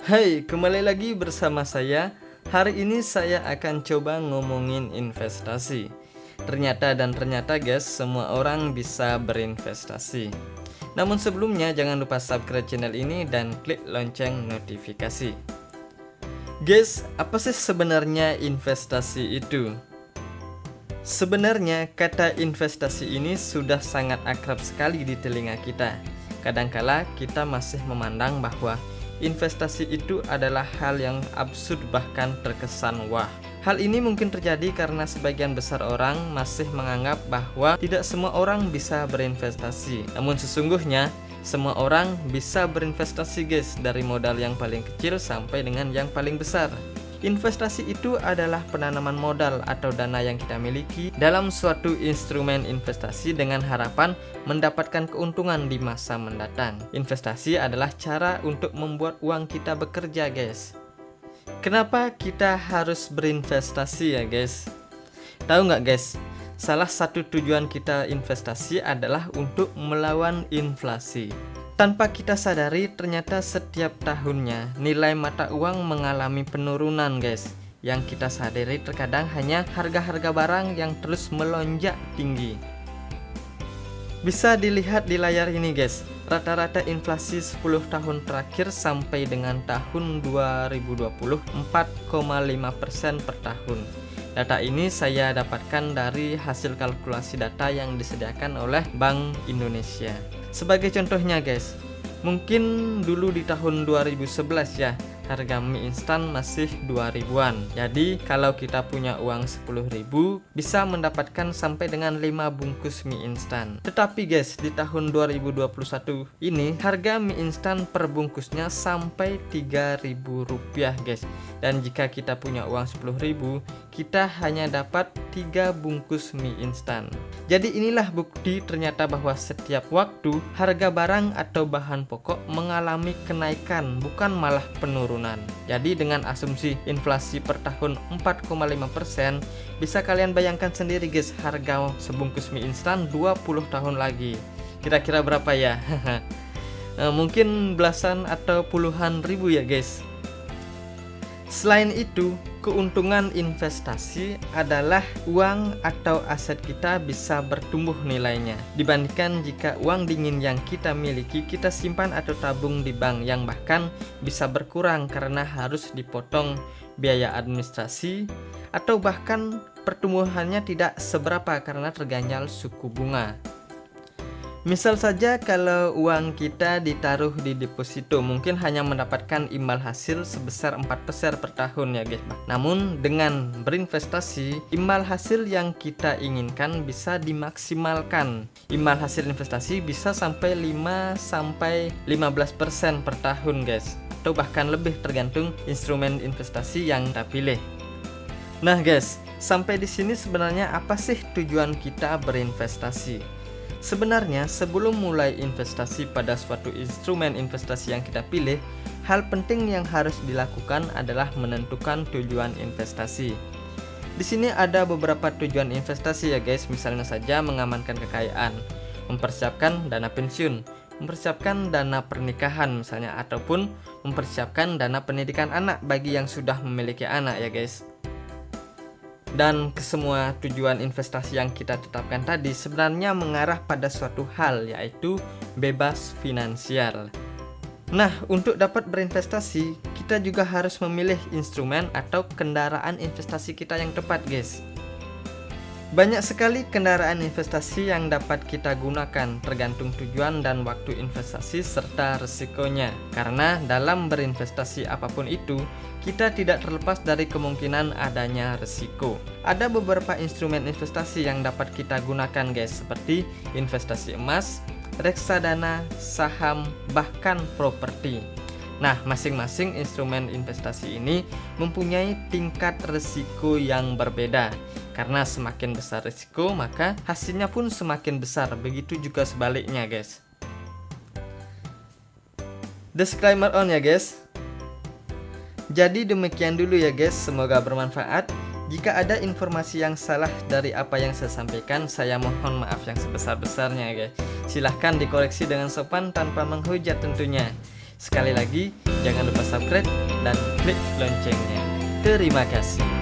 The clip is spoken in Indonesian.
Hai, kembali lagi bersama saya. Hari ini saya akan coba ngomongin investasi. Ternyata guys, semua orang bisa berinvestasi. Namun sebelumnya jangan lupa subscribe channel ini dan klik lonceng notifikasi. Guys, apa sih sebenarnya investasi itu? Sebenarnya kata investasi ini sudah sangat akrab sekali di telinga kita. Kadangkala kita masih memandang bahwa investasi itu adalah hal yang absurd bahkan terkesan wah. Hal ini mungkin terjadi karena sebagian besar orang masih menganggap bahwa tidak semua orang bisa berinvestasi. Namun sesungguhnya semua orang bisa berinvestasi guys, dari modal yang paling kecil sampai dengan yang paling besar. Investasi itu adalah penanaman modal atau dana yang kita miliki dalam suatu instrumen investasi dengan harapan mendapatkan keuntungan di masa mendatang. Investasi adalah cara untuk membuat uang kita bekerja guys. Kenapa kita harus berinvestasi ya guys? Tahu nggak guys? Salah satu tujuan kita investasi adalah untuk melawan inflasi. Tanpa kita sadari, ternyata setiap tahunnya nilai mata uang mengalami penurunan guys. Yang kita sadari terkadang hanya harga-harga barang yang terus melonjak tinggi. Bisa dilihat di layar ini guys, rata-rata inflasi 10 tahun terakhir sampai dengan tahun 2020 4,5% per tahun. Data ini saya dapatkan dari hasil kalkulasi data yang disediakan oleh Bank Indonesia. Sebagai contohnya guys, mungkin dulu di tahun 2011 ya, harga mie instan masih 2000-an. Jadi kalau kita punya uang 10.000 bisa mendapatkan sampai dengan 5 bungkus mie instan. Tetapi guys, di tahun 2021 ini harga mie instan per bungkusnya sampai 3.000 rupiah guys. Dan jika kita punya uang 10.000, kita hanya dapat 3 bungkus mie instan. Jadi inilah bukti ternyata bahwa setiap waktu harga barang atau bahan pokok mengalami kenaikan, bukan malah penurunan. Jadi dengan asumsi inflasi per tahun 4,5%, bisa kalian bayangkan sendiri guys, harga sebungkus mie instan 20 tahun lagi. Kira-kira berapa ya? Mungkin belasan atau puluhan ribu ya guys. Selain itu, keuntungan investasi adalah uang atau aset kita bisa bertumbuh nilainya dibandingkan jika uang dingin yang kita miliki kita simpan atau tabung di bank, yang bahkan bisa berkurang karena harus dipotong biaya administrasi atau bahkan pertumbuhannya tidak seberapa karena terganjal suku bunga. Misal saja kalau uang kita ditaruh di deposito, mungkin hanya mendapatkan imbal hasil sebesar 4% per tahun ya guys. Namun dengan berinvestasi, imbal hasil yang kita inginkan bisa dimaksimalkan. Imbal hasil investasi bisa sampai 5-15% per tahun guys, atau bahkan lebih tergantung instrumen investasi yang kita pilih. Nah guys, sampai di sini sebenarnya apa sih tujuan kita berinvestasi? Sebenarnya sebelum mulai investasi pada suatu instrumen investasi yang kita pilih, hal penting yang harus dilakukan adalah menentukan tujuan investasi. Di sini ada beberapa tujuan investasi ya guys, misalnya saja mengamankan kekayaan, mempersiapkan dana pensiun, mempersiapkan dana pernikahan misalnya, ataupun mempersiapkan dana pendidikan anak bagi yang sudah memiliki anak ya guys. Dan kesemua tujuan investasi yang kita tetapkan tadi sebenarnya mengarah pada suatu hal, yaitu bebas finansial. Nah, untuk dapat berinvestasi, kita juga harus memilih instrumen atau kendaraan investasi kita yang tepat guys. Banyak sekali kendaraan investasi yang dapat kita gunakan, tergantung tujuan dan waktu investasi serta resikonya. Karena dalam berinvestasi apapun itu, kita tidak terlepas dari kemungkinan adanya resiko. Ada beberapa instrumen investasi yang dapat kita gunakan guys, seperti investasi emas, reksadana, saham, bahkan properti. Nah, masing-masing instrumen investasi ini mempunyai tingkat risiko yang berbeda. Karena semakin besar risiko, maka hasilnya pun semakin besar. Begitu juga sebaliknya guys. Disclaimer on ya guys. Jadi demikian dulu ya guys, semoga bermanfaat. Jika ada informasi yang salah dari apa yang saya sampaikan, saya mohon maaf yang sebesar-besarnya guys. Silahkan dikoreksi dengan sopan tanpa menghujat tentunya. Sekali lagi, jangan lupa subscribe dan klik loncengnya. Terima kasih.